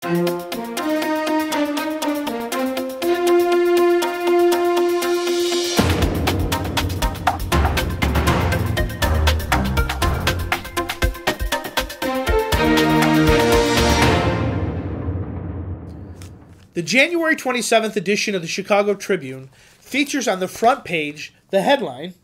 The January 27th edition of the Chicago Tribune features on the front page the headline,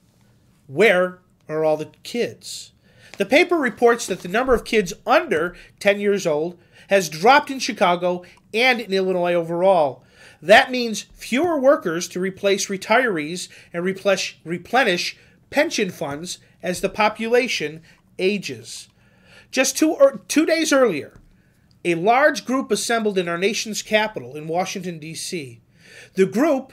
"Where are all the kids?" The paper reports that the number of kids under 10 years old has dropped in Chicago and in Illinois overall. That means fewer workers to replace retirees and replenish pension funds as the population ages. Just two days earlier, a large group assembled in our nation's capital in Washington, D.C. The group,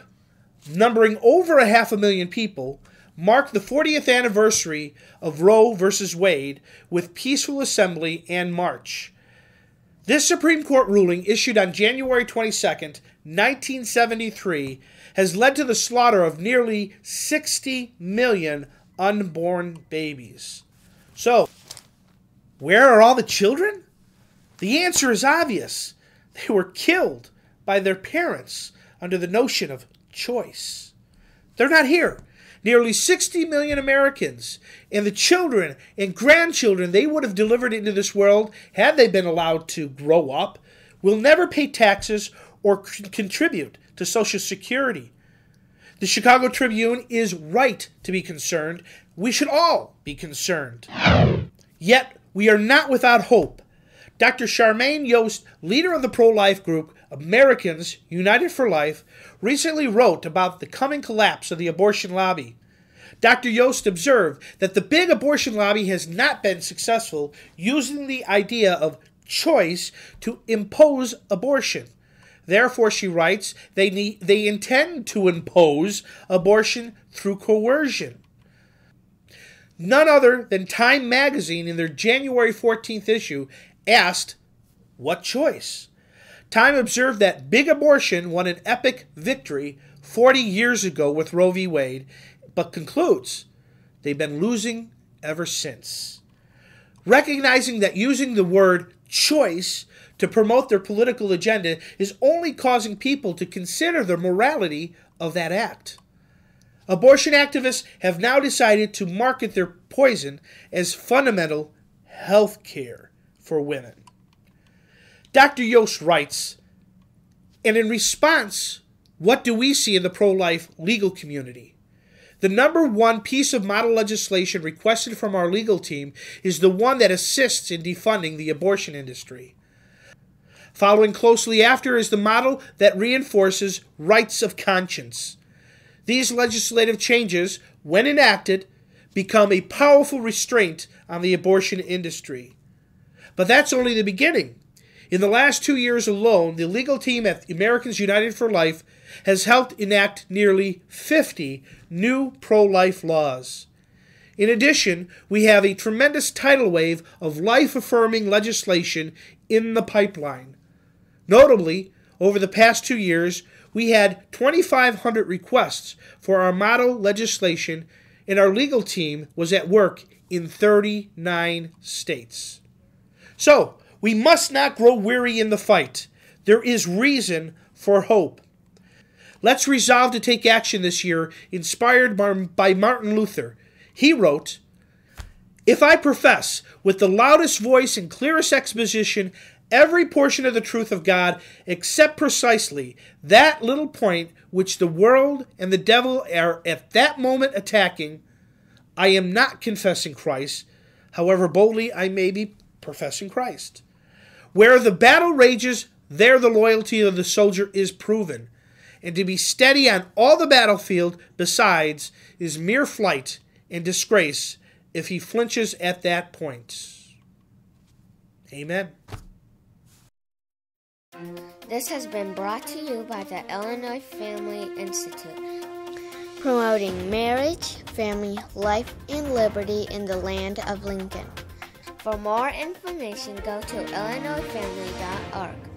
numbering over 500,000 people, marked the 40th anniversary of Roe v. Wade with peaceful assembly and march. This Supreme Court ruling, issued on January 22, 1973, has led to the slaughter of nearly 60 million unborn babies. So, where are all the children? The answer is obvious. They were killed by their parents under the notion of choice. They're not here. Nearly 60 million Americans and the children and grandchildren they would have delivered into this world had they been allowed to grow up will never pay taxes or contribute to Social Security. The Chicago Tribune is right to be concerned. We should all be concerned. Yet, we are not without hope. Dr. Charmaine Yost, leader of the pro-life group Americans United for Life, recently wrote about the coming collapse of the abortion lobby. Dr. Yost observed that the big abortion lobby has not been successful using the idea of choice to impose abortion. Therefore, she writes, they intend to impose abortion through coercion. None other than Time magazine in their January 14th issue asked, what choice? Time observed that big abortion won an epic victory 40 years ago with Roe v. Wade, but concludes they've been losing ever since. Recognizing that using the word choice to promote their political agenda is only causing people to consider the morality of that act. Abortion activists have now decided to market their poison as fundamental health care for women. Dr. Yost writes, and in response, what do we see in the pro-life legal community? The number one piece of model legislation requested from our legal team is the one that assists in defunding the abortion industry. Following closely after is the model that reinforces rights of conscience. These legislative changes, when enacted, become a powerful restraint on the abortion industry. But that's only the beginning. In the last 2 years alone, the legal team at Americans United for Life has helped enact nearly 50 new pro-life laws. In addition, we have a tremendous tidal wave of life-affirming legislation in the pipeline. Notably, over the past 2 years, we had 2,500 requests for our model legislation, and our legal team was at work in 39 states. So, we must not grow weary in the fight. There is reason for hope. Let's resolve to take action this year, inspired by Martin Luther. He wrote, "If I profess with the loudest voice and clearest exposition every portion of the truth of God, except precisely that little point which the world and the devil are at that moment attacking, I am not confessing Christ, however boldly I may be professing Christ. Where the battle rages, there the loyalty of the soldier is proven, and to be steady on all the battlefield besides is mere flight and disgrace if he flinches at that point." Amen. This has been brought to you by the Illinois Family Institute, promoting marriage, family, life, and liberty in the land of Lincoln. For more information, go to illinoisfamily.org.